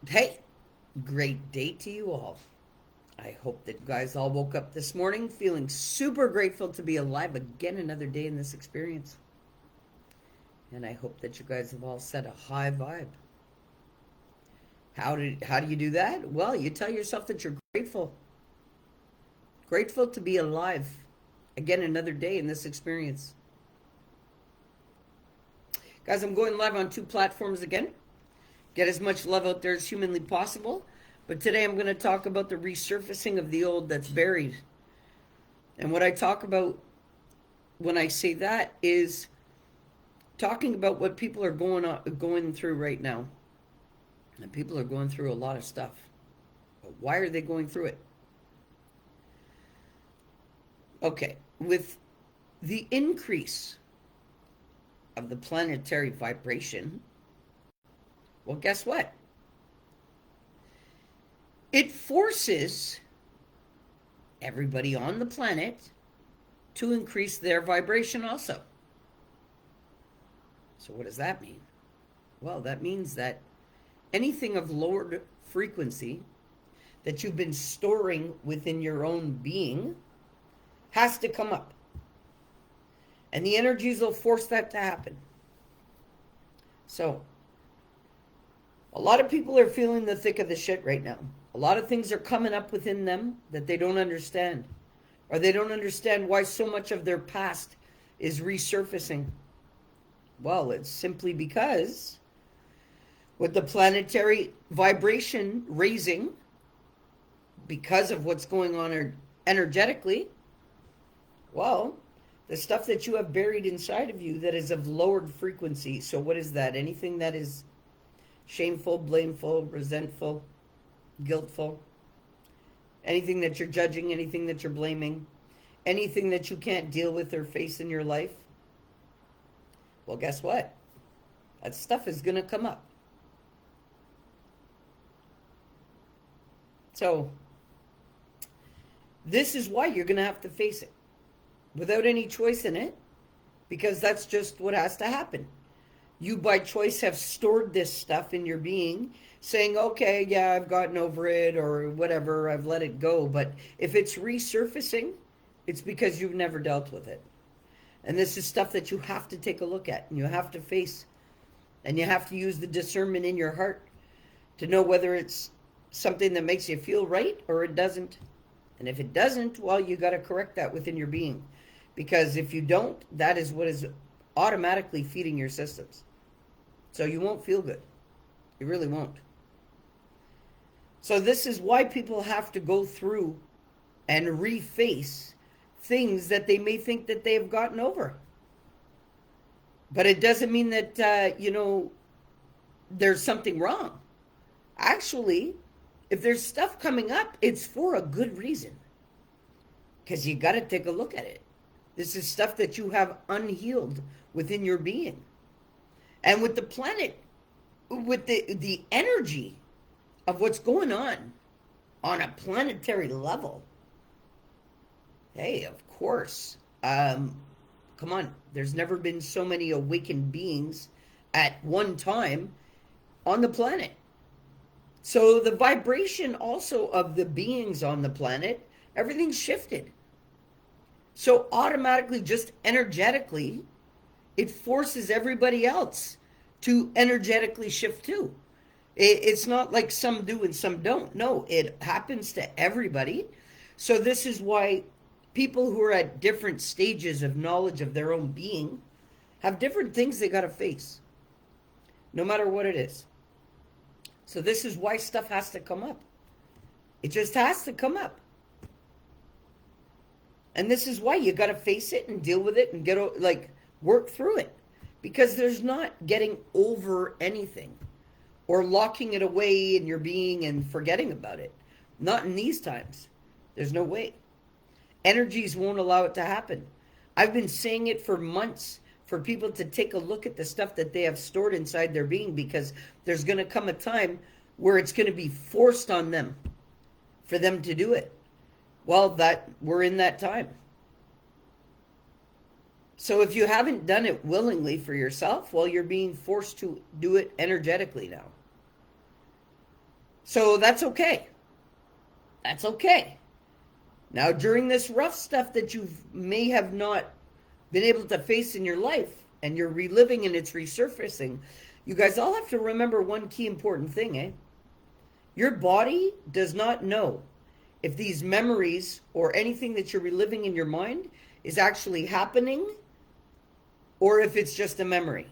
Hey, great day to you all. I hope that you guys all woke up this morning feeling super grateful to be alive again another day in this experience. And I hope that you guys have all set a high vibe. How do you do that? Well, you tell yourself that you're grateful. Grateful to be alive again another day in this experience. Guys, I'm going live on two platforms again. Get as much love out there as humanly possible. But today I'm going to talk about the resurfacing of the old that's buried. And what I talk about when I say that is talking about what people are going through right now. And people are going through a lot of stuff. But why are they going through it? Okay, with the increase of the planetary vibration, well, guess what? It forces everybody on the planet to increase their vibration also. So what does that mean? Well, that means that anything of lowered frequency that you've been storing within your own being has to come up. And the energies will force that to happen. So, a lot of people are feeling the thick of the shit right now. A lot of things are coming up within them that they don't understand. Or they don't understand why so much of their past is resurfacing. Well, it's simply because with the planetary vibration raising, because of what's going on energetically, well, the stuff that you have buried inside of you that is of lowered frequency. So what is that? Anything that is shameful, blameful, resentful, guiltful, anything that you're judging, anything that you're blaming, anything that you can't deal with or face in your life, well, guess what? That stuff is going to come up. So, this is why you're going to have to face it without any choice in it, because that's just what has to happen. You, by choice, have stored this stuff in your being, saying, okay, yeah, I've gotten over it, or whatever, I've let it go. But if it's resurfacing, it's because you've never dealt with it. And this is stuff that you have to take a look at, and you have to face, and you have to use the discernment in your heart to know whether it's something that makes you feel right or it doesn't. And if it doesn't, well, you got to correct that within your being. Because if you don't, that is what is automatically feeding your systems. So you won't feel good. You really won't. So this is why people have to go through and reface things that they may think that they have gotten over. But it doesn't mean that, there's something wrong. Actually, if there's stuff coming up, it's for a good reason. Because you got to take a look at it. This is stuff that you have unhealed within your being. And with the planet, with the energy of what's going on a planetary level, hey, of course, come on, there's never been so many awakened beings at one time on the planet. So the vibration also of the beings on the planet, everything's shifted. So automatically, just energetically, it forces everybody else to energetically shift too. It's not like some do and some don't. No, it happens to everybody. So this is why people who are at different stages of knowledge of their own being have different things they got to face, no matter what it is. So this is why stuff has to come up. It just has to come up. And this is why you got to face it and deal with it and work through it. Because there's not getting over anything or locking it away in your being and forgetting about it. Not in these times. There's no way. Energies won't allow it to happen. I've been saying it for months for people to take a look at the stuff that they have stored inside their being, because there's going to come a time where it's going to be forced on them for them to do it. Well, we're in that time. So if you haven't done it willingly for yourself, well, you're being forced to do it energetically now. So that's okay. That's okay. Now, during this rough stuff that you may have not been able to face in your life and you're reliving and it's resurfacing, you guys all have to remember one key important thing, eh? Your body does not know if these memories or anything that you're reliving in your mind is actually happening or if it's just a memory.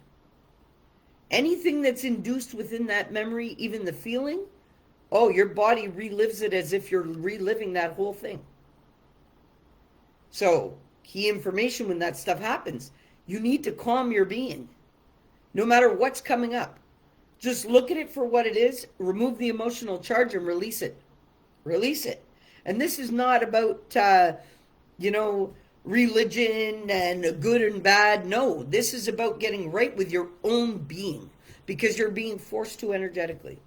Anything that's induced within that memory, even the feeling, oh, your body relives it as if you're reliving that whole thing. So, key information when that stuff happens, you need to calm your being, no matter what's coming up. Just look at it for what it is, remove the emotional charge and release it. Release it. And this is not about, religion and good and bad. No, this is about getting right with your own being because you're being forced to energetically.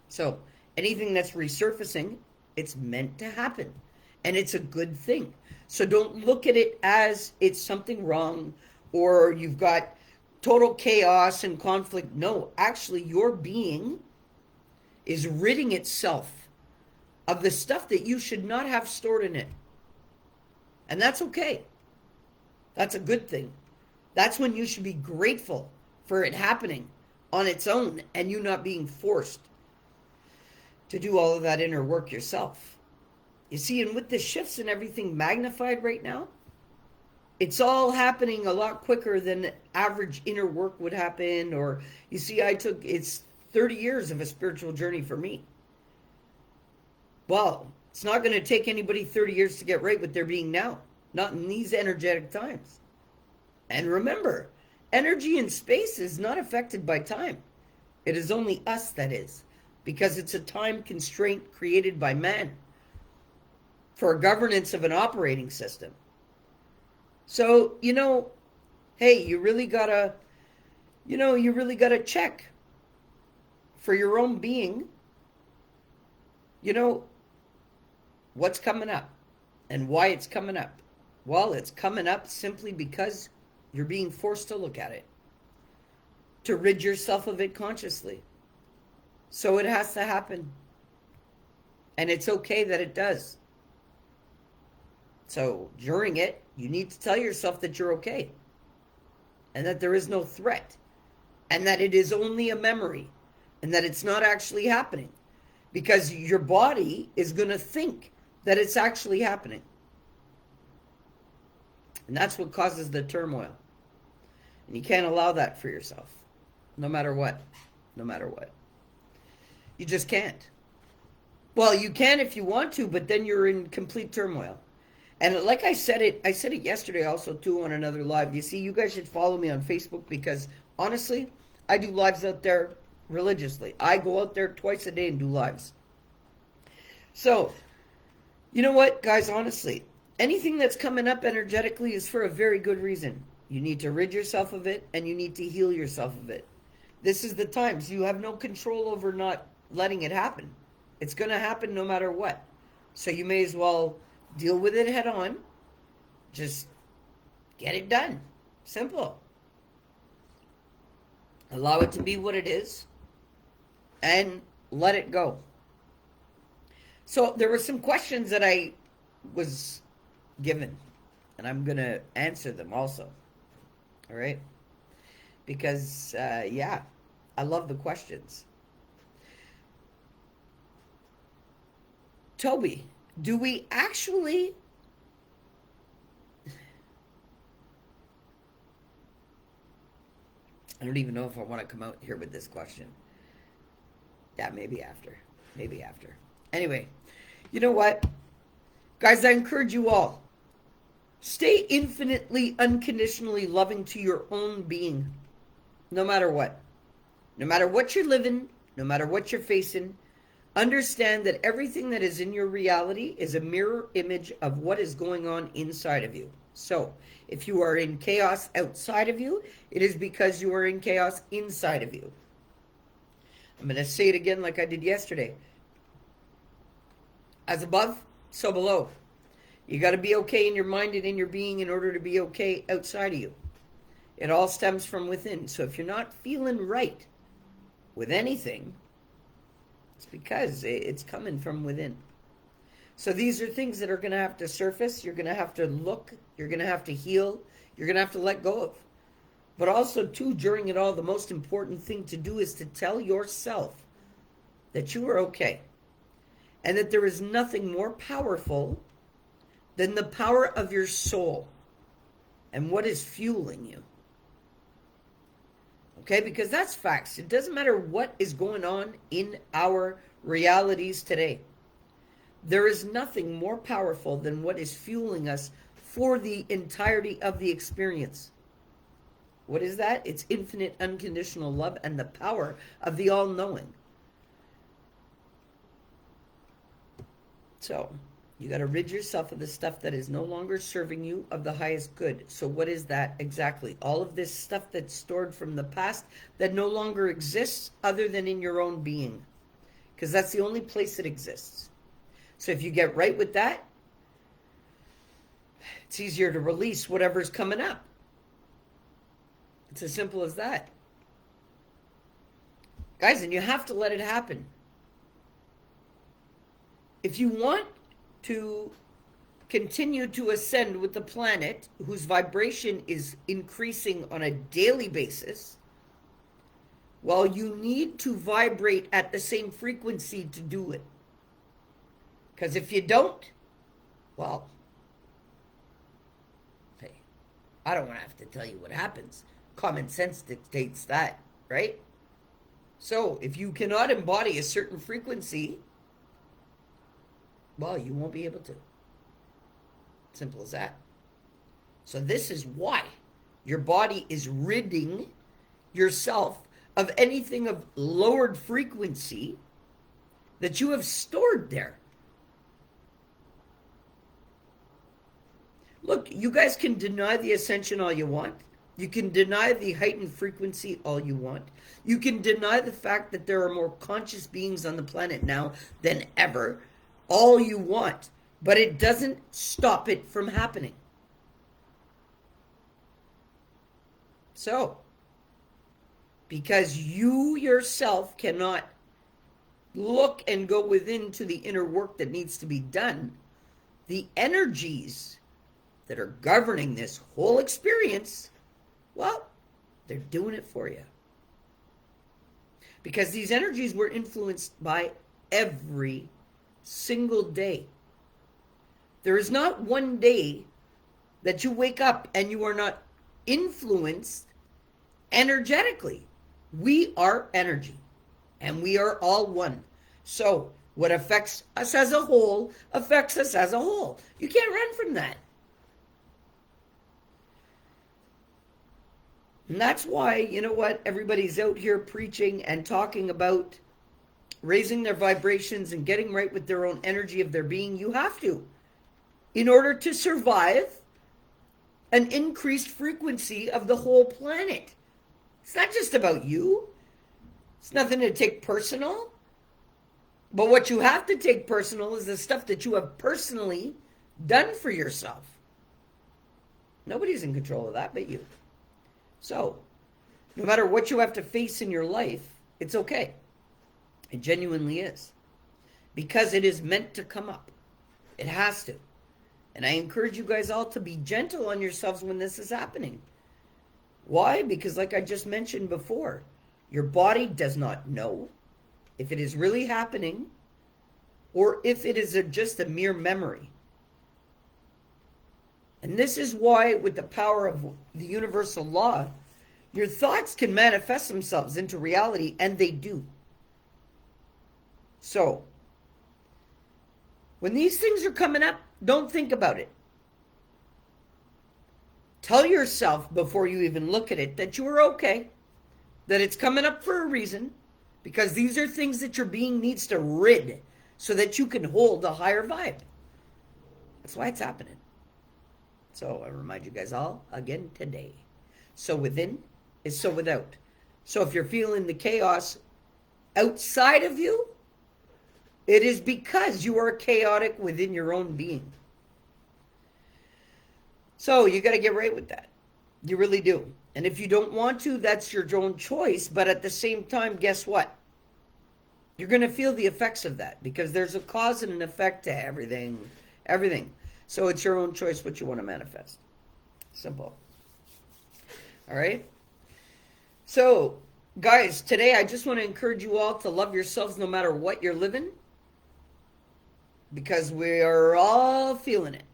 So anything that's resurfacing, it's meant to happen and it's a good thing. So don't look at it as it's something wrong or you've got total chaos and conflict. No, actually your being is ridding itself of the stuff that you should not have stored in it. And that's okay. That's a good thing. That's when you should be grateful for it happening on its own and you not being forced to do all of that inner work yourself. You see, and with the shifts and everything magnified right now, it's all happening a lot quicker than average inner work would happen. Or, you see, it's 30 years of a spiritual journey for me. Well, it's not going to take anybody 30 years to get right with their being now. Not in these energetic times. And remember, energy in space is not affected by time. It is only us that is. Because it's a time constraint created by man for a governance of an operating system. So, hey, you really gotta check for your own being, what's coming up and why it's coming up. Well, it's coming up simply because you're being forced to look at it, to rid yourself of it consciously. So it has to happen. And it's okay that it does. So during it, you need to tell yourself that you're okay. And that there is no threat. And that it is only a memory. And that it's not actually happening. Because your body is going to think that it's actually happening. And that's what causes the turmoil. And you can't allow that for yourself. No matter what. No matter what. You just can't. Well, you can if you want to, but then you're in complete turmoil. And like I said it yesterday also too on another live. You see, you guys should follow me on Facebook because honestly, I do lives out there religiously. I go out there twice a day and do lives. So, you know what, guys, honestly, anything that's coming up energetically is for a very good reason. You need to rid yourself of it and you need to heal yourself of it. This is the times you have no control over not letting it happen. It's going to happen no matter what. So you may as well deal with it head on. Just get it done. Simple. Allow it to be what it is and let it go. So there were some questions that I was given and I'm going to answer them also. All right? Because, I love the questions. Tobi, do we actually... I don't even know if I want to come out here with this question. Yeah, maybe after. Maybe after. Anyway, you know what? Guys, I encourage you all. Stay infinitely, unconditionally loving to your own being. No matter what. No matter what you're living, no matter what you're facing, understand that everything that is in your reality is a mirror image of what is going on inside of you. So, if you are in chaos outside of you, it is because you are in chaos inside of you. I'm going to say it again like I did yesterday. As above, so below. You got to be okay in your mind and in your being in order to be okay outside of you. It all stems from within. So if you're not feeling right with anything, It's because it's coming from within. So these are things that are going to have to surface. You're going to have to look. You're going to have to heal. You're going to have to let go of. But also, too, during it all, the most important thing to do is to tell yourself that you are okay. And that there is nothing more powerful than the power of your soul and what is fueling you. Okay, because that's facts. It doesn't matter what is going on in our realities today. There is nothing more powerful than what is fueling us for the entirety of the experience. What is that? It's infinite unconditional love and the power of the all-knowing. So, you got to rid yourself of the stuff that is no longer serving you of the highest good. So what is that exactly? All of this stuff that's stored from the past that no longer exists other than in your own being. Because that's the only place it exists. So if you get right with that, it's easier to release whatever's coming up. It's as simple as that. Guys, and you have to let it happen. If you want to continue to ascend with the planet, whose vibration is increasing on a daily basis, well, you need to vibrate at the same frequency to do it. Because if you don't, well, hey, I don't want to have to tell you what happens. Common sense dictates that, right? So if you cannot embody a certain frequency, well, you won't be able to. Simple as that. So this is why your body is ridding yourself of anything of lowered frequency that you have stored there. Look, you guys can deny the ascension all you want. You can deny the heightened frequency all you want. You can deny the fact that there are more conscious beings on the planet now than ever, all you want, but it doesn't stop it from happening. So, because you yourself cannot look and go within to the inner work that needs to be done, the energies that are governing this whole experience, well, they're doing it for you. Because these energies were influenced by every single day. There is not one day that you wake up and you are not influenced energetically. We are energy and we are all one. So what affects us as a whole affects us as a whole. You can't run from that. And that's why, you know what, everybody's out here preaching and talking about raising their vibrations and getting right with their own energy of their being. You have to, in order to survive an increased frequency of the whole planet. It's not just about you. It's nothing to take personal. But what you have to take personal is the stuff that you have personally done for yourself. Nobody's in control of that but you. So, no matter what you have to face in your life, it's okay. It genuinely is. Because it is meant to come up. It has to. And I encourage you guys all to be gentle on yourselves when this is happening. Why? Because like I just mentioned before, your body does not know if it is really happening or if it is just a mere memory. And this is why, with the power of the universal law, your thoughts can manifest themselves into reality, and they do. So, when these things are coming up, don't think about it. Tell yourself before you even look at it that you are okay, that it's coming up for a reason, because these are things that your being needs to rid so that you can hold a higher vibe. That's why it's happening. So I remind you guys all again today. So within is so without. So if you're feeling the chaos outside of you, it is because you are chaotic within your own being. So you got to get right with that. You really do. And if you don't want to, that's your own choice. But at the same time, guess what? You're going to feel the effects of that because there's a cause and an effect to everything. Everything. So it's your own choice what you want to manifest. Simple. All right? So, guys, today I just want to encourage you all to love yourselves no matter what you're living, because we are all feeling it.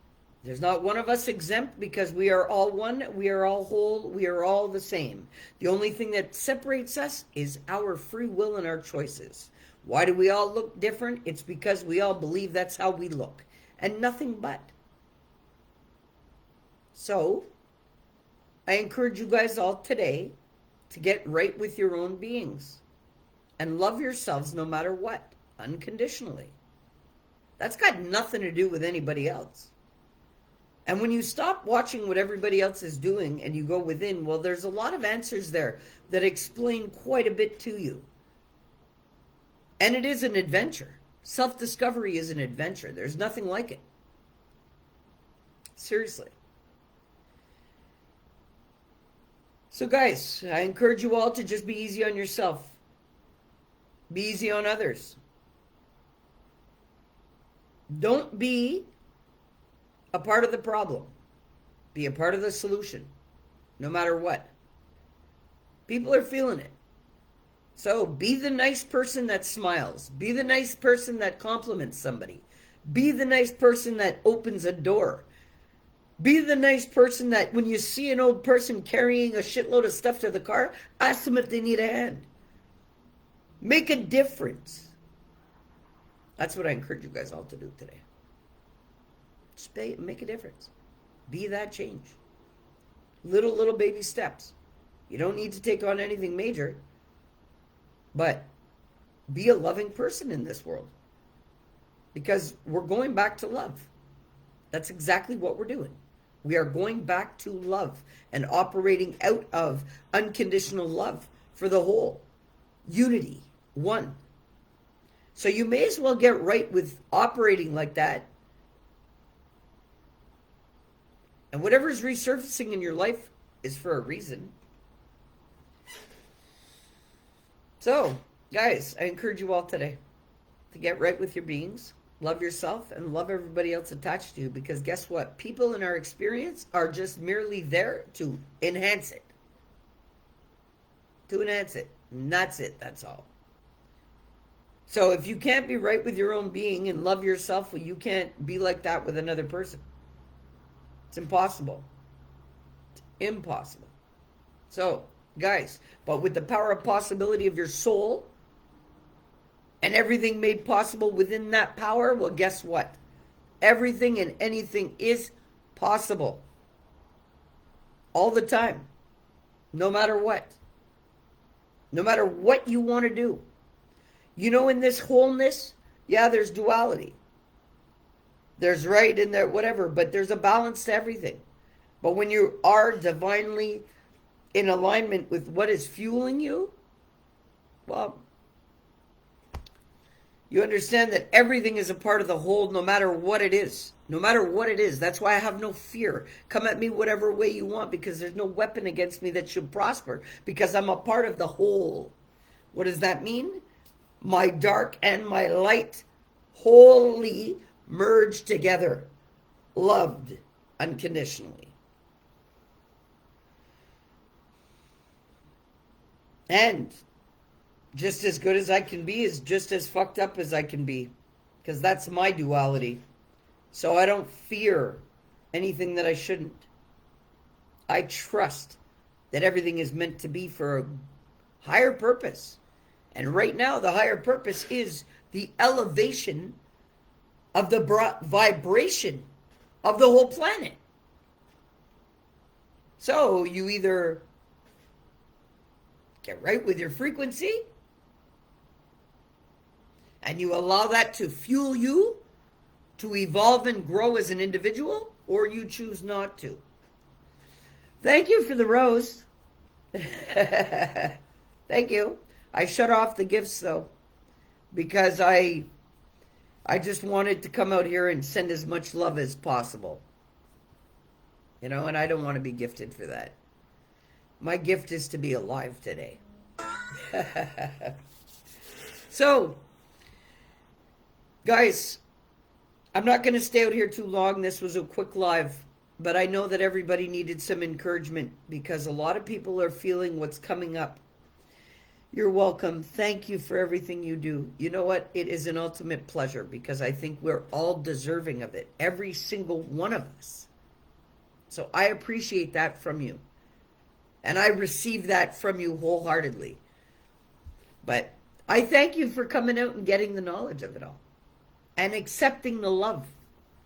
There's not one of us exempt because we are all one, we are all whole, we are all the same. The only thing that separates us is our free will and our choices. Why do we all look different? It's because we all believe that's how we look, and nothing but. So, I encourage you guys all today to get right with your own beings and love yourselves no matter what, unconditionally. That's got nothing to do with anybody else. And when you stop watching what everybody else is doing and you go within, well, there's a lot of answers there that explain quite a bit to you. And it is an adventure. Self-discovery is an adventure. There's nothing like it. Seriously. So guys, I encourage you all to just be easy on yourself. Be easy on others. Don't be a part of the problem. Be a part of the solution, no matter what. People are feeling it. So be the nice person that smiles. Be the nice person that compliments somebody. Be the nice person that opens a door. Be the nice person that when you see an old person carrying a shitload of stuff to the car, ask them if they need a hand. Make a difference. That's what I encourage you guys all to do today. Just make a difference. Be that change. Little baby steps. You don't need to take on anything major, but be a loving person in this world. Because we're going back to love. That's exactly what we're doing. We are going back to love and operating out of unconditional love for the whole. Unity. One. So you may as well get right with operating like that. And whatever is resurfacing in your life is for a reason. So, guys, I encourage you all today to get right with your beings. Love yourself and love everybody else attached to you, because guess what? People in our experience are just merely there to enhance it. To enhance it. And that's it. That's all. So if you can't be right with your own being and love yourself, well, you can't be like that with another person. It's impossible. It's impossible. So, guys, but with the power of possibility of your soul, and everything made possible within that power, well, guess what? Everything and anything is possible. All the time. No matter what. No matter what you want to do. You know, in this wholeness, yeah, there's duality. There's right and there, whatever, but there's a balance to everything. But when you are divinely in alignment with what is fueling you, well, you understand that everything is a part of the whole, no matter what it is. No matter what it is. That's why I have no fear. Come at me whatever way you want, because there's no weapon against me that should prosper, because I'm a part of the whole. What does that mean? My dark and my light wholly merged together, loved unconditionally. And just as good as I can be is just as fucked up as I can be, because that's my duality. So I don't fear anything that I shouldn't. I trust that everything is meant to be for a higher purpose. And right now, the higher purpose is the elevation of the vibration of the whole planet. So you either get right with your frequency and you allow that to fuel you to evolve and grow as an individual, or you choose not to. Thank you for the rose. Thank you. I shut off the gifts, though, because I just wanted to come out here and send as much love as possible. You know, and I don't want to be gifted for that. My gift is to be alive today. So, Guys, I'm not going to stay out here too long. This was a quick live, but I know that everybody needed some encouragement because a lot of people are feeling what's coming up. You're welcome. Thank you for everything you do. You know what? It is an ultimate pleasure because I think we're all deserving of it. Every single one of us. So I appreciate that from you. And I receive that from you wholeheartedly. But I thank you for coming out and getting the knowledge of it all. And accepting the love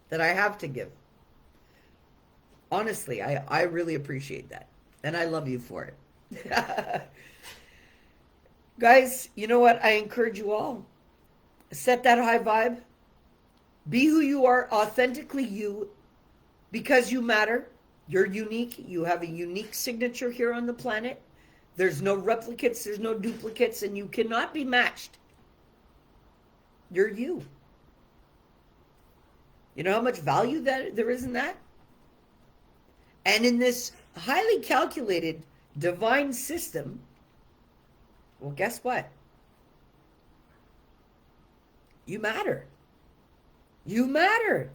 that I have to give. Honestly, I really appreciate that. And I love you for it. Guys, you know what? I encourage you all. Set that high vibe. Be who you are, authentically you, because you matter. You're unique. You have a unique signature here on the planet. There's no replicates, there's no duplicates, and you cannot be matched. You're you. You know how much value that there is in that? And in this highly calculated divine system, well, guess what? You matter. You matter.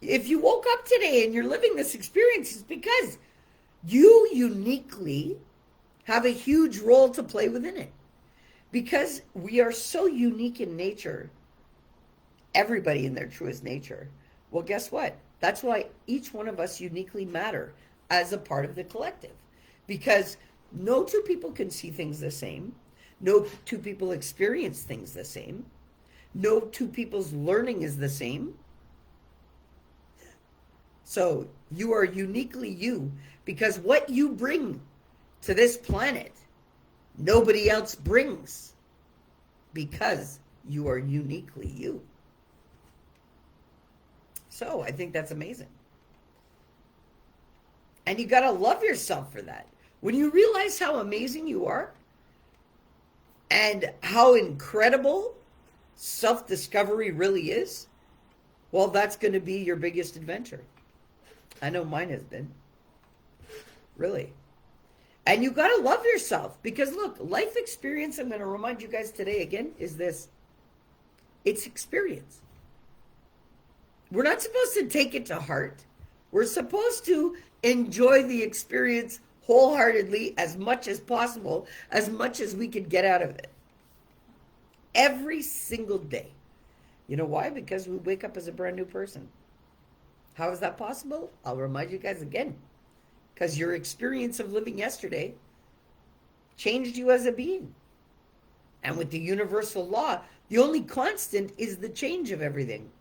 If you woke up today and you're living this experience, it's because you uniquely have a huge role to play within it. Because we are so unique in nature, everybody in their truest nature. Well, guess what? That's why each one of us uniquely matter as a part of the collective. Because no two people can see things the same. No two people experience things the same. No two people's learning is the same. So you are uniquely you because what you bring to this planet, nobody else brings because you are uniquely you. So I think that's amazing. And you got to love yourself for that. When you realize how amazing you are and how incredible self-discovery really is, well, that's going to be your biggest adventure. I know mine has been. Really. And you got to love yourself because look, life experience, I'm going to remind you guys today again, is this. It's experience. We're not supposed to take it to heart. We're supposed to enjoy the experience wholeheartedly as much as possible, as much as we could get out of it. Every single day. You know why? Because we wake up as a brand new person. How is that possible? I'll remind you guys again. Because your experience of living yesterday changed you as a being. And with the universal law, the only constant is the change of everything.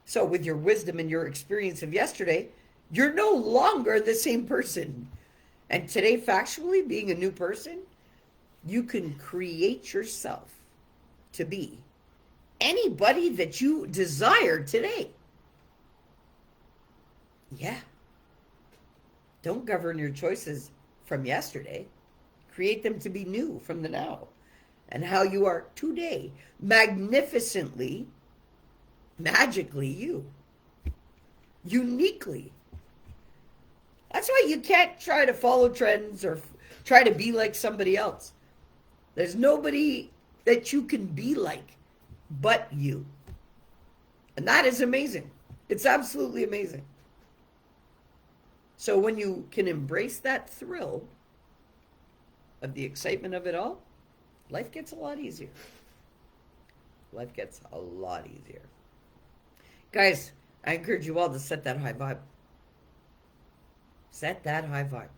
So with your wisdom and your experience of yesterday, you're no longer the same person. And today, factually, being a new person, you can create yourself to be anybody that you desire today. Yeah. Don't govern your choices from yesterday. Create them to be new from the now. And how you are today. Magnificently, magically you. Uniquely. That's why you can't try to follow trends or try to be like somebody else. There's nobody that you can be like but you. And that is amazing. It's absolutely amazing. So when you can embrace that thrill of the excitement of it all, life gets a lot easier. Life gets a lot easier. Guys, I encourage you all to set that high vibe. Set that high vibe.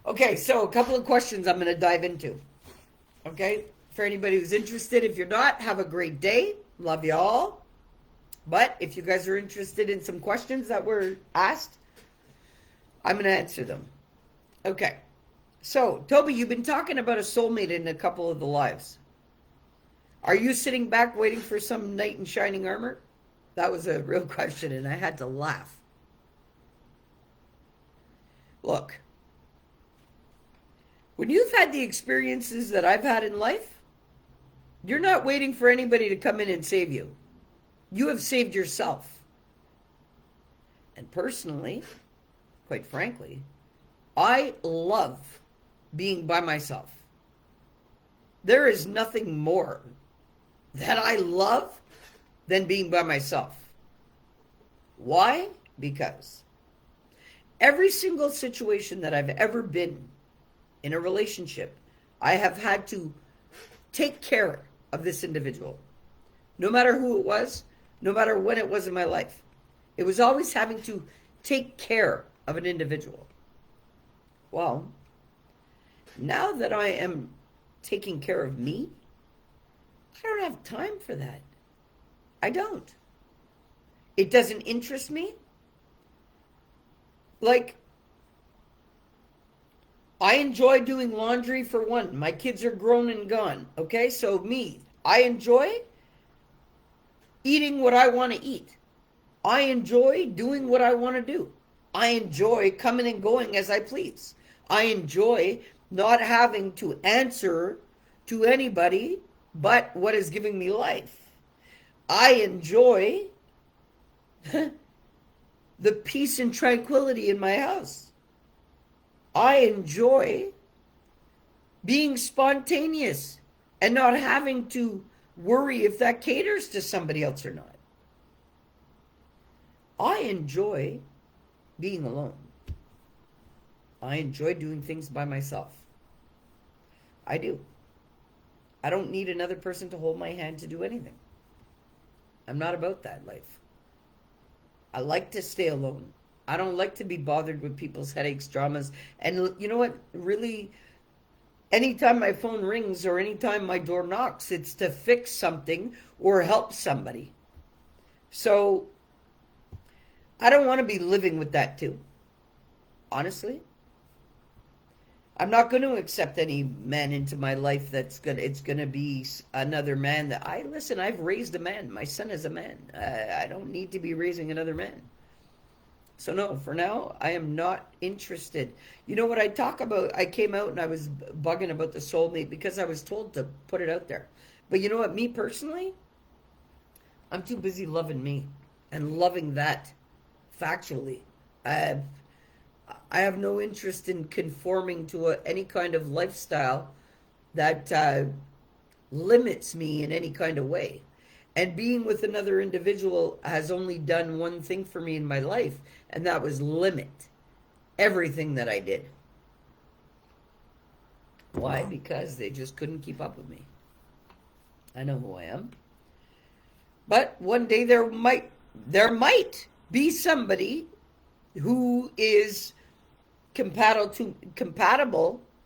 Okay, so a couple of questions I'm going to dive into. Okay, for anybody who's interested. If you're not, have a great day. Love you all. But if you guys are interested in some questions that were asked, I'm going to answer them. Okay, so Tobi, you've been talking about a soulmate in a couple of the lives. Are you sitting back waiting for some knight in shining armor? That was a real question, and I had to laugh. Look, when you've had the experiences that I've had in life, you're not waiting for anybody to come in and save you. You have saved yourself. And personally, quite frankly, I love being by myself. There is nothing more that I love than being by myself. Why? Because every single situation that I've ever been in a relationship, I have had to take care of this individual. No matter who it was, no matter when it was in my life. It was always having to take care of an individual. Well, now that I am taking care of me, I don't have time for that. I don't. It doesn't interest me. Like, I enjoy doing laundry for one. My kids are grown and gone. Okay, so me, I enjoy eating what I want to eat. I enjoy doing what I want to do. I enjoy coming and going as I please. I enjoy not having to answer to anybody but what is giving me life. I enjoy the peace and tranquility in my house. I enjoy being spontaneous and not having to worry if that caters to somebody else or not. I enjoy being alone. I enjoy doing things by myself. I do. I don't need another person to hold my hand to do anything. I'm not about that life. I like to stay alone. I don't like to be bothered with people's headaches, dramas. And you know what? Really, anytime my phone rings or anytime my door knocks, it's to fix something or help somebody. So I don't want to be living with that too. Honestly. I'm not going to accept any man into my life it's going to be another man that I've raised a man. My son is a man. I don't need to be raising another man. So no, for now, I am not interested. You know what I talk about? I came out and I was bugging about the soulmate because I was told to put it out there. But you know what? Me personally, I'm too busy loving me and loving that factually. I have no interest in conforming to any kind of lifestyle that limits me in any kind of way. And being with another individual has only done one thing for me in my life, and that was limit everything that I did. Why? Because they just couldn't keep up with me. I know who I am. But one day there might be somebody who is compatible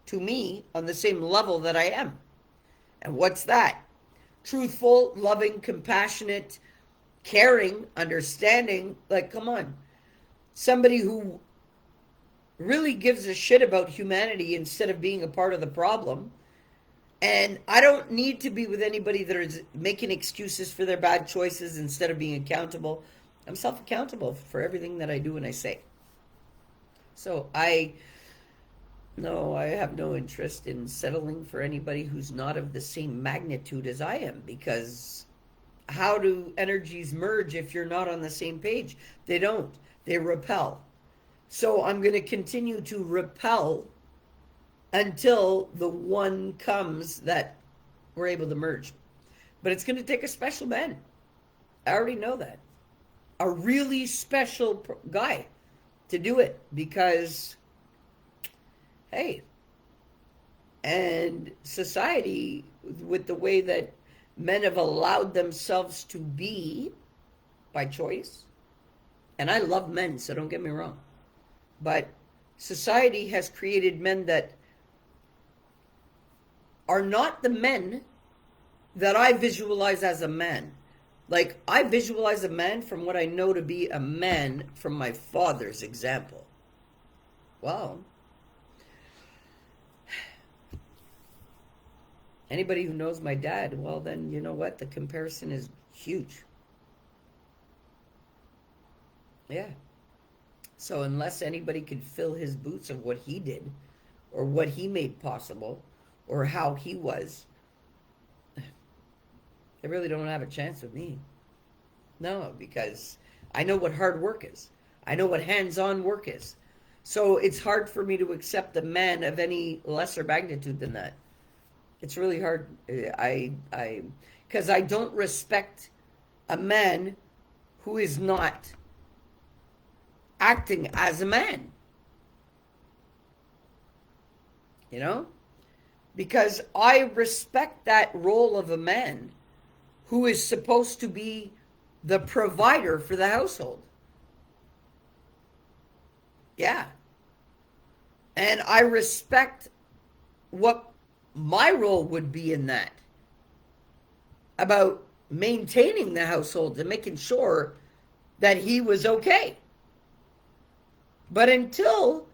to me on the same level that I am. And what's that? Truthful, loving, compassionate, caring, understanding. Like, come on. Somebody who really gives a shit about humanity instead of being a part of the problem. And I don't need to be with anybody that is making excuses for their bad choices instead of being accountable. I'm self-accountable for everything that I do and I say. So I have no interest in settling for anybody who's not of the same magnitude as I am, because how do energies merge if you're not on the same page? They don't. They repel. So I'm going to continue to repel until the one comes that we're able to merge. But it's going to take a special man. I already know that. A really special guy to do it, because hey, and society, with the way that men have allowed themselves to be by choice, and I love men, so don't get me wrong, but society has created men that are not the men that I visualize as a man. Like, I visualize a man from what I know to be a man from my father's example. Well, anybody who knows my dad, well, then you know what? The comparison is huge. Yeah. So unless anybody could fill his boots of what he did, or what he made possible, or how he was, they really don't have a chance with me. No, because I know what hard work is. I know what hands-on work is. So it's hard for me to accept a man of any lesser magnitude than that. It's really hard. Because I don't respect a man who is not acting as a man. You know? Because I respect that role of a man who is supposed to be the provider for the household. Yeah. And I respect what my role would be in that, about maintaining the household and making sure that he was okay. But until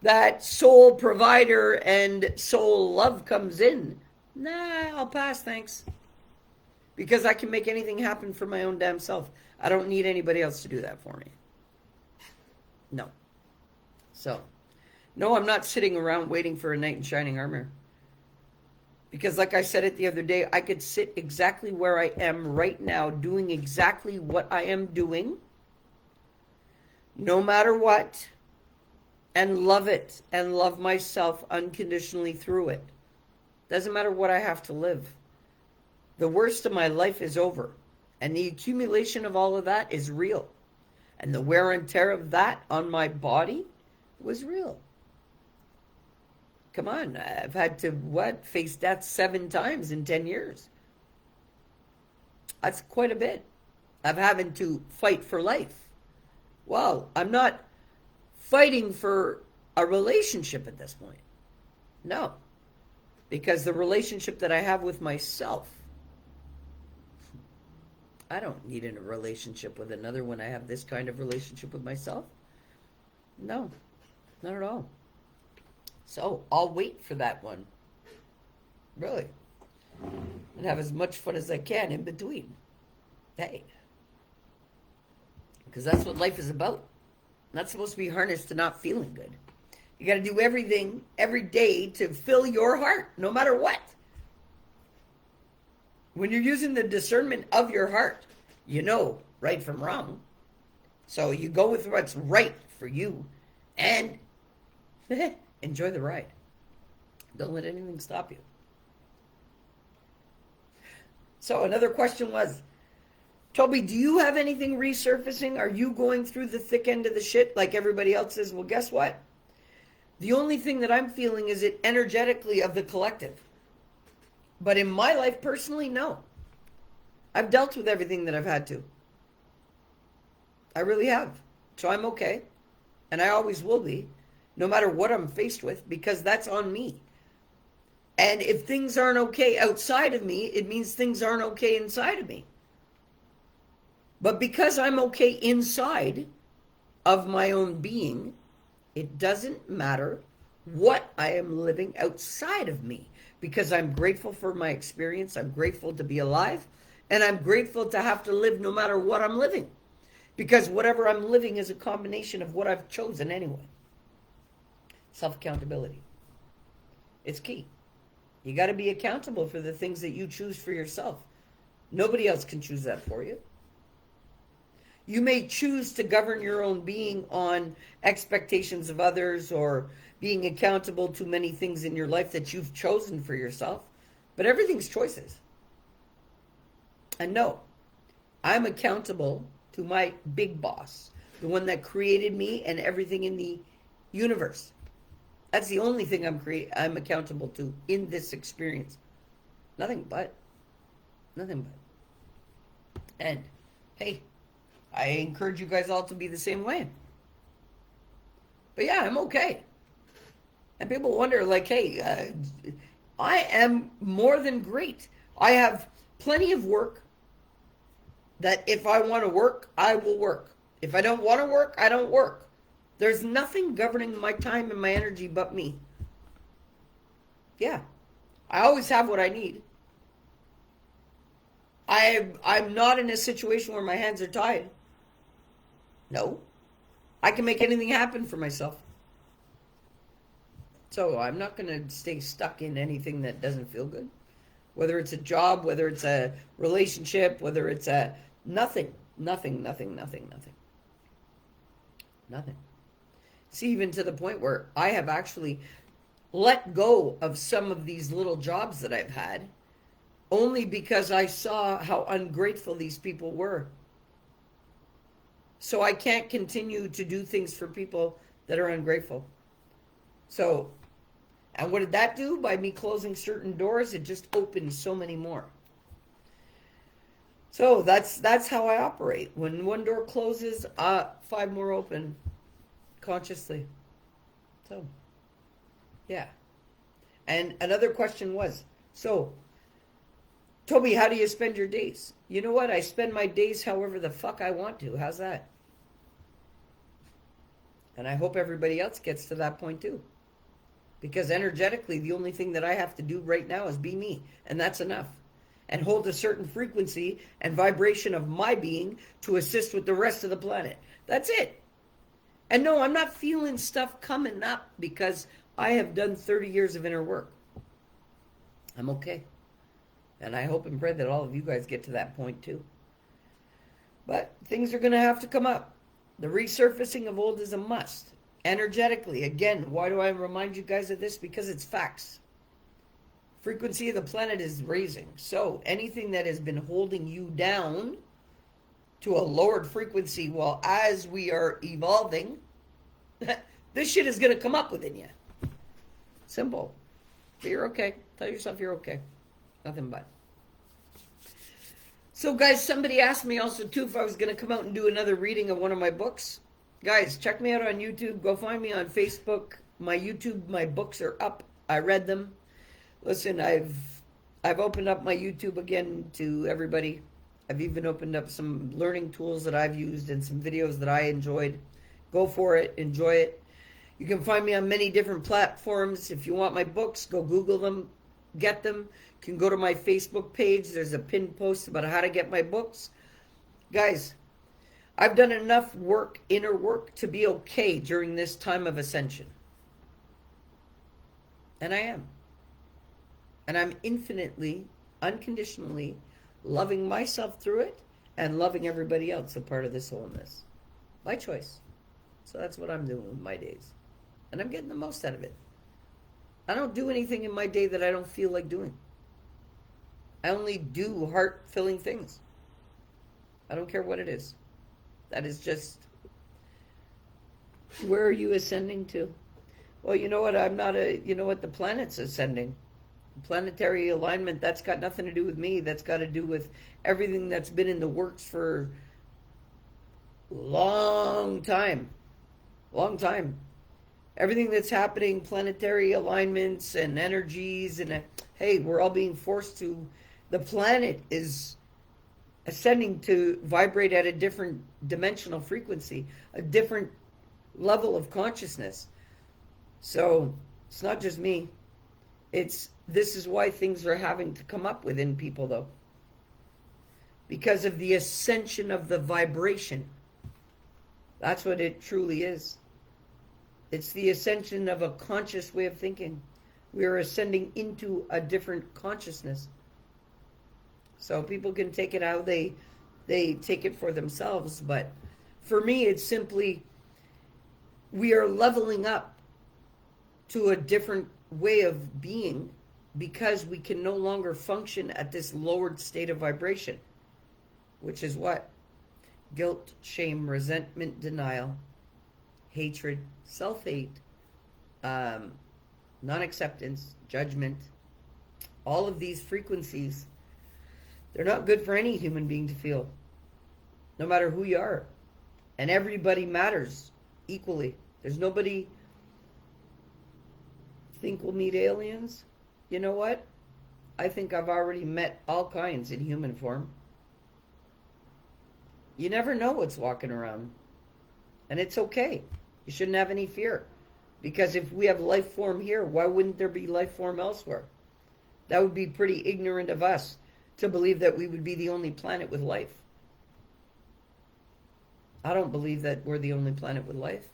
that soul provider and soul love comes in, nah, I'll pass, thanks. Because I can make anything happen for my own damn self. I don't need anybody else to do that for me. No. So, no, I'm not sitting around waiting for a knight in shining armor. Because like I said it the other day, I could sit exactly where I am right now, doing exactly what I am doing, no matter what, and love it, and love myself unconditionally through it. Doesn't matter what I have to live. The worst of my life is over, and the accumulation of all of that is real. And the wear and tear of that on my body was real. Come on, I've had to, face death 7 times in 10 years. That's quite a bit. I'm having to fight for life. Well, I'm not fighting for a relationship at this point. No. Because the relationship that I have with myself, I don't need a relationship with another when I have this kind of relationship with myself. No, not at all. So I'll wait for that one. Really. And have as much fun as I can in between. Hey. Because that's what life is about. Not supposed to be harnessed to not feeling good. You got to do everything every day to fill your heart, no matter what. When you're using the discernment of your heart, you know right from wrong. So you go with what's right for you and enjoy the ride. Don't let anything stop you. So another question was, Tobi, do you have anything resurfacing? Are you going through the thick end of the shit like everybody else is? Well, guess what? The only thing that I'm feeling is it energetically of the collective. But in my life personally, no. I've dealt with everything that I've had to. I really have. So I'm okay. And I always will be, no matter what I'm faced with, because that's on me. And if things aren't okay outside of me, it means things aren't okay inside of me. But because I'm okay inside of my own being, it doesn't matter what I am living outside of me. Because I'm grateful for my experience, I'm grateful to be alive, and I'm grateful to have to live no matter what I'm living. Because whatever I'm living is a combination of what I've chosen anyway. Self-accountability. It's key. You got to be accountable for the things that you choose for yourself. Nobody else can choose that for you. You may choose to govern your own being on expectations of others or being accountable to many things in your life that you've chosen for yourself. But everything's choices. And no, I'm accountable to my big boss, the one that created me and everything in the universe. That's the only thing I'm accountable to in this experience. Nothing but. And, hey, I encourage you guys all to be the same way. But yeah, I'm okay. And people wonder, like, hey, I am more than great. I have plenty of work that if I want to work, I will work. If I don't want to work, I don't work. There's nothing governing my time and my energy but me. Yeah. I always have what I need. I'm not in a situation where my hands are tied. No. I can make anything happen for myself. So I'm not going to stay stuck in anything that doesn't feel good. Whether it's a job, whether it's a relationship, whether it's a nothing. See, even to the point where I have actually let go of some of these little jobs that I've had only because I saw how ungrateful these people were. So I can't continue to do things for people that are ungrateful. So, and what did that do? By me closing certain doors, it just opened so many more. So that's how I operate. When one door closes, 5 more open consciously. So, yeah. And another question was, so, Tobi, how do you spend your days? You know what? I spend my days however the fuck I want to. How's that? And I hope everybody else gets to that point too. Because energetically, the only thing that I have to do right now is be me. And that's enough. And hold a certain frequency and vibration of my being to assist with the rest of the planet. That's it. And no, I'm not feeling stuff coming up because I have done 30 years of inner work. I'm okay. And I hope and pray that all of you guys get to that point too. But things are going to have to come up. The resurfacing of old is a must. Energetically, again, why do I remind you guys of this? Because it's facts. Frequency of the planet is raising. So anything that has been holding you down to a lowered frequency, well, as we are evolving, this shit is going to come up within you. Simple. But you're okay. Tell yourself you're okay. Nothing but. So guys, somebody asked me also too if I was going to come out and do another reading of one of my books. Guys, check me out on YouTube. Go find me on Facebook. My YouTube, my books are up. I read them. Listen, I've opened up my YouTube again to everybody. I've even opened up some learning tools that I've used and some videos that I enjoyed. Go for it. Enjoy it. You can find me on many different platforms. If you want my books, go Google them. Get them. You can go to my Facebook page. There's a pinned post about how to get my books. Guys, I've done enough work, inner work, to be okay during this time of ascension. And I am. And I'm infinitely, unconditionally loving myself through it and loving everybody else a part of this wholeness. My choice. So that's what I'm doing with my days. And I'm getting the most out of it. I don't do anything in my day that I don't feel like doing. I only do heart-filling things. I don't care what it is. That is just, where are you ascending to? Well, you know what? You know what? The planet's ascending. Planetary alignment, that's got nothing to do with me. That's got to do with everything that's been in the works for a long time. Long time. Everything that's happening, planetary alignments and energies, and hey, we're all being forced to, the planet is ascending to vibrate at a different dimensional frequency, a different level of consciousness. So it's not just me. This is why things are having to come up within people, though. Because of the ascension of the vibration. That's what it truly is. It's the ascension of a conscious way of thinking. We are ascending into a different consciousness. So people can take it how they take it for themselves. But for me, it's simply, we are leveling up to a different way of being because we can no longer function at this lowered state of vibration, which is what? Guilt, shame, resentment, denial, hatred, self-hate, non-acceptance, judgment. All of these frequencies, they're not good for any human being to feel, no matter who you are. And everybody matters equally. There's nobody think we'll meet aliens. You know what? I think I've already met all kinds in human form. You never know what's walking around. And it's okay. You shouldn't have any fear. Because if we have life form here, why wouldn't there be life form elsewhere? That would be pretty ignorant of us to believe that we would be the only planet with life. I don't believe that we're the only planet with life.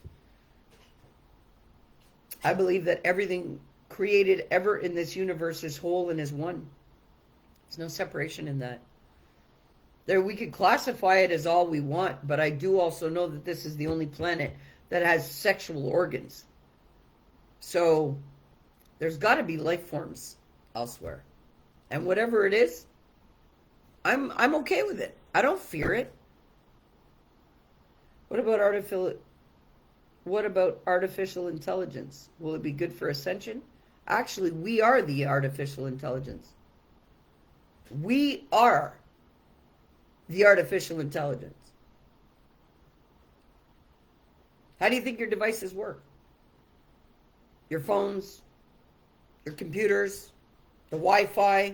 I believe that everything created ever in this universe is whole and is one. There's no separation in that. We could classify it as all we want, but I do also know that this is the only planet that has sexual organs. So There's got to be life forms elsewhere. And whatever it is, I'm okay with it. I don't fear it. What about artificial intelligence? Will it be good for ascension? Actually, we are the artificial intelligence. We are the artificial intelligence. How do you think your devices work? Your phones, your computers, the Wi-Fi,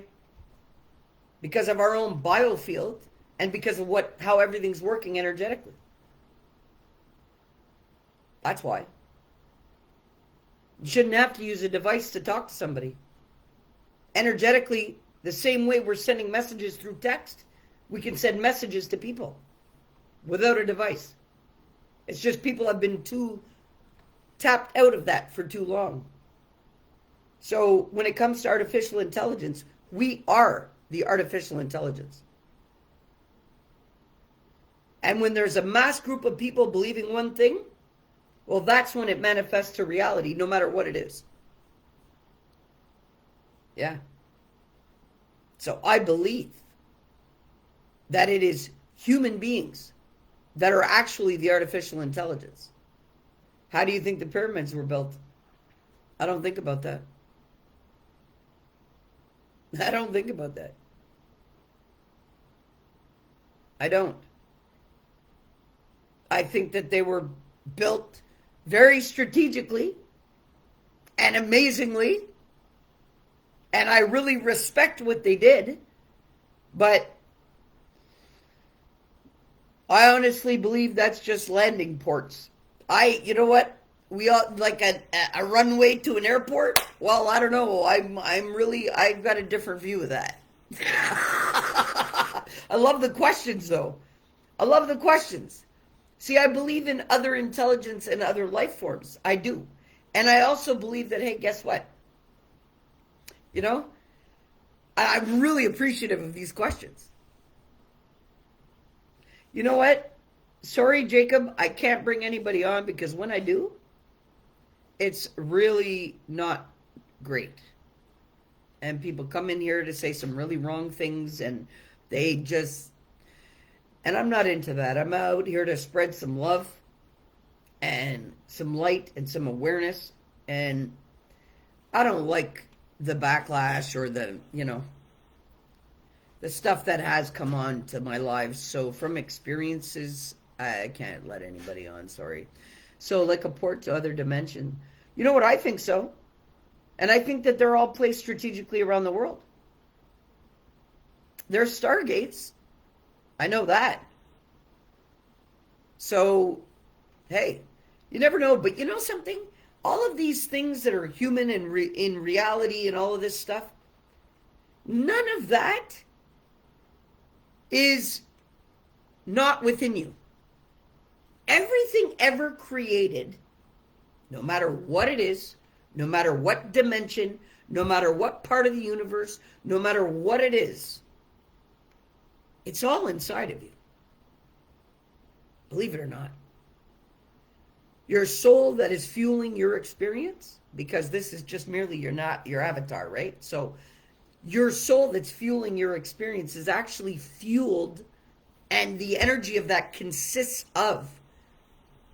because of our own biofield and because of how everything's working energetically. That's why. You shouldn't have to use a device to talk to somebody. Energetically, the same way we're sending messages through text, we can send messages to people without a device. It's just people have been too tapped out of that for too long. So when it comes to artificial intelligence, we are the artificial intelligence. And when there's a mass group of people believing one thing, well, that's when it manifests to reality, no matter what it is. Yeah. So I believe that it is human beings that are actually the artificial intelligence. How do you think the pyramids were built? I don't think about that. I don't think about that. I don't. I think that they were built very strategically and amazingly, and I really respect what they did, but I honestly believe that's just landing ports. You know what? We all like a runway to an airport. Well, I don't know. I've got a different view of that. I love the questions, though. I love the questions. See, I believe in other intelligence and other life forms. I do. And I also believe that, hey, guess what? You know, I'm really appreciative of these questions. You know what? Sorry, Jacob, I can't bring anybody on because when I do, it's really not great. And people come in here to say some really wrong things and and I'm not into that. I'm out here to spread some love and some light and some awareness. And I don't like the backlash or the stuff that has come on to my life. So from experiences, I can't let anybody on, sorry. So like a port to other dimension. You know what? I think so. And I think that they're all placed strategically around the world. There's stargates. I know that. So, hey, you never know. But you know something? All of these things that are human and in reality and all of this stuff, none of that is not within you. Everything ever created, no matter what it is, no matter what dimension, no matter what part of the universe, no matter what it is, it's all inside of you. Believe it or not. Your soul that is fueling your experience, because this is just merely your avatar, right? So your soul that's fueling your experience is actually fueled, and the energy of that consists of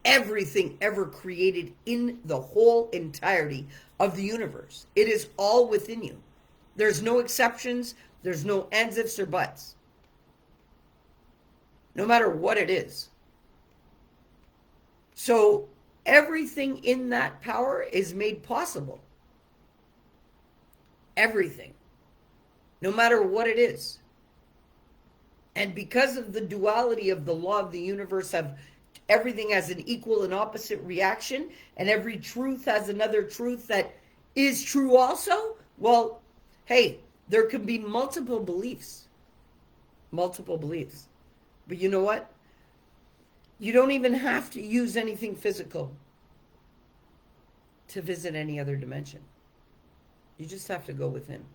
everything ever created in the whole entirety of the universe. It is all within you. There's no exceptions. There's no ands, ifs, or buts. No matter what it is. So everything in that power is made possible. Everything. No matter what it is. And because of the duality of the law of the universe of everything has an equal and opposite reaction, and every truth has another truth that is true also, well, hey, there can be multiple beliefs. Multiple beliefs. But you know what? You don't even have to use anything physical to visit any other dimension. You just have to go within.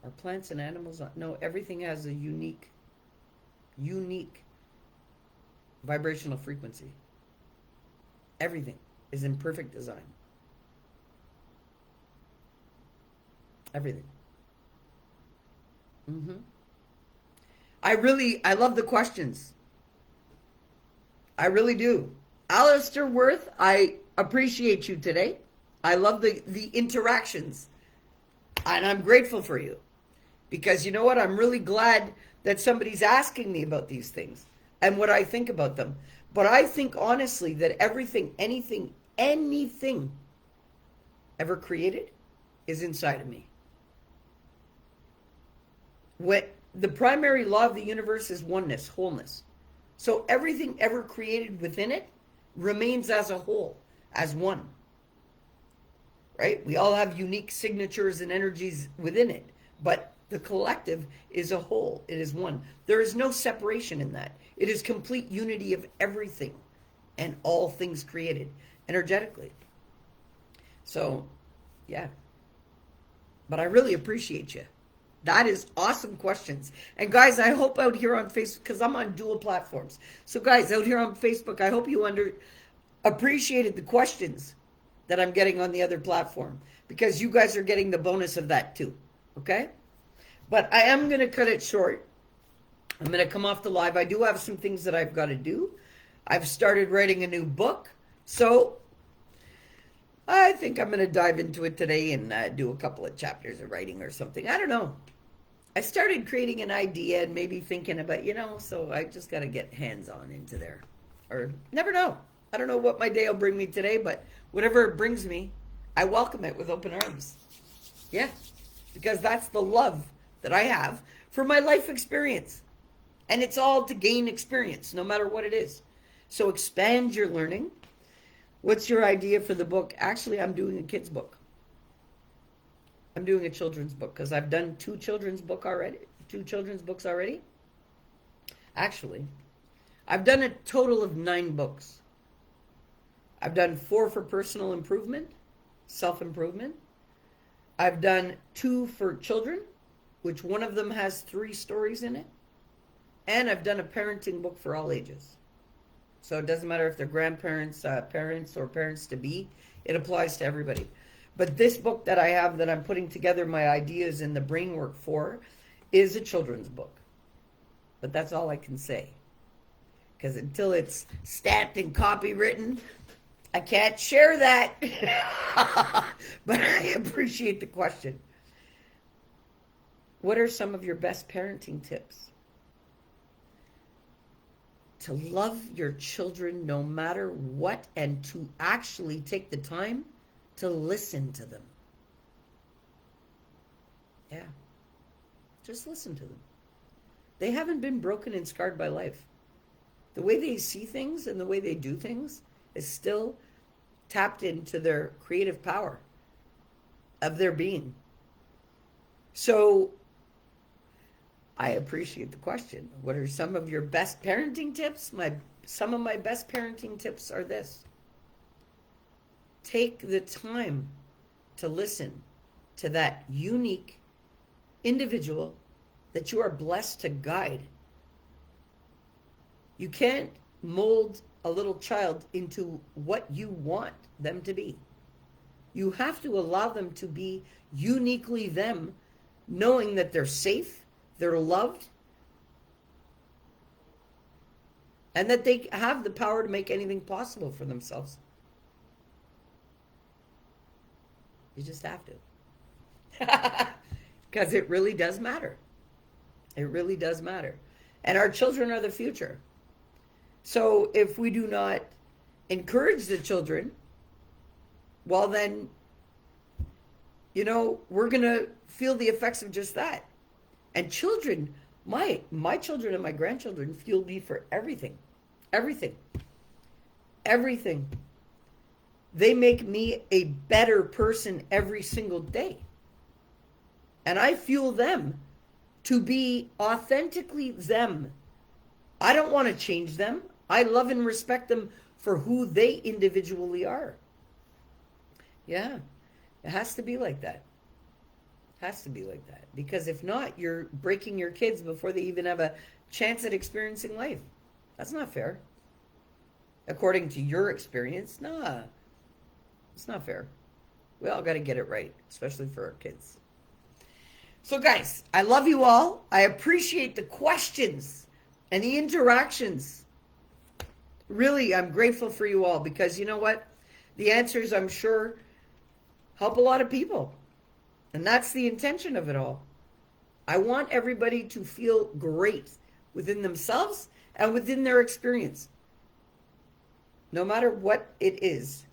Are plants and animals not? No, everything has a unique vibrational frequency. Everything is in perfect design. Everything. Hmm. I love the questions. I really do. Alistair Worth, I appreciate you today. I love the interactions. And I'm grateful for you. Because you know what? I'm really glad that somebody's asking me about these things and what I think about them. But I think honestly that everything, anything ever created is inside of me. What the primary law of the universe is oneness, wholeness. So everything ever created within it remains as a whole, as one. Right? We all have unique signatures and energies within it, but the collective is a whole. It is one. There is no separation in that. It is complete unity of everything and all things created energetically. So, yeah. But I really appreciate you. That is awesome questions. And guys, I hope out here on Facebook, because I'm on dual platforms. So guys, out here on Facebook, I hope you appreciated the questions that I'm getting on the other platform, because you guys are getting the bonus of that too. Okay? But I am going to cut it short. I'm going to come off the live. I do have some things that I've got to do. I've started writing a new book. So I think I'm going to dive into it today and do a couple of chapters of writing or something. I don't know. I started creating an idea and maybe thinking about, so I just got to get hands-on into there. Or never know. I don't know what my day will bring me today, but whatever it brings me, I welcome it with open arms. Yeah, because that's the love that I have for my life experience. And it's all to gain experience, no matter what it is. So expand your learning. What's your idea for the book? Actually, I'm doing a kid's book. I'm doing a children's book because I've done two children's books already. Actually, I've done a total of 9 books. I've done 4 for personal improvement, self-improvement. I've done 2 for children, which one of them has 3 stories in it. And I've done a parenting book for all ages. So it doesn't matter if they're grandparents, parents, or parents-to-be. It applies to everybody. But this book that I have that I'm putting together my ideas and the brain work for is a children's book. But that's all I can say. Because until it's stamped and copywritten, I can't share that. But I appreciate the question. What are some of your best parenting tips? To love your children no matter what, and to actually take the time to listen to them. Yeah. Just listen to them. They haven't been broken and scarred by life. The way they see things and the way they do things is still tapped into their creative power of their being. So I appreciate the question. What are some of your best parenting tips? Some of my best parenting tips are this. Take the time to listen to that unique individual that you are blessed to guide. You can't mold a little child into what you want them to be. You have to allow them to be uniquely them, knowing that they're safe, they're loved, and that they have the power to make anything possible for themselves. You just have to. Because it really does matter. It really does matter. And our children are the future. So if we do not encourage the children, well then, we're going to feel the effects of just that. And children, my children and my grandchildren fuel me for everything. Everything. Everything. They make me a better person every single day. And I fuel them to be authentically them. I don't want to change them. I love and respect them for who they individually are. Yeah, it has to be like that. It has to be like that. Because if not, you're breaking your kids before they even have a chance at experiencing life. That's not fair. According to your experience, nah. It's not fair. We all got to get it right, especially for our kids. So, guys, I love you all. I appreciate the questions and the interactions. Really, I'm grateful for you all because you know what? The answers, I'm sure, help a lot of people. And that's the intention of it all. I want everybody to feel great within themselves and within their experience, no matter what it is.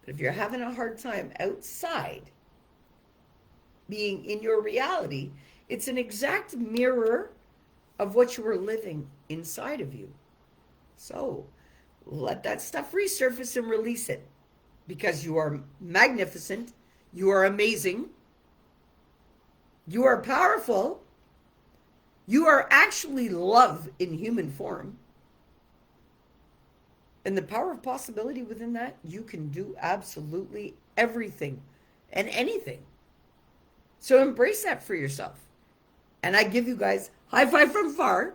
But if you're having a hard time outside being in your reality, it's an exact mirror of what you were living inside of you. So let that stuff resurface and release it, because you are magnificent, you are amazing, you are powerful, you are actually love in human form. And the power of possibility within that, you can do absolutely everything and anything. So embrace that for yourself. And I give you guys high five from far.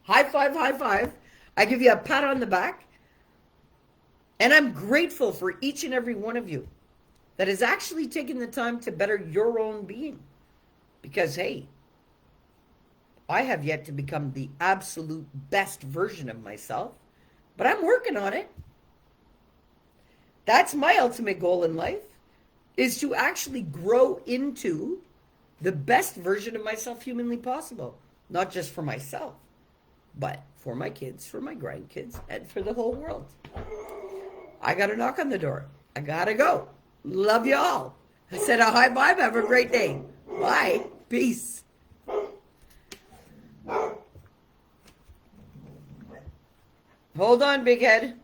High five, high five. I give you a pat on the back. And I'm grateful for each and every one of you that has actually taken the time to better your own being. Because, hey, I have yet to become the absolute best version of myself, but I'm working on it. That's my ultimate goal in life, is to actually grow into the best version of myself humanly possible. Not just for myself, but for my kids, for my grandkids, and for the whole world. I got to knock on the door. I got to go. Love you all. I said a high five. Have a great day. Bye. Peace. Hold on, big head.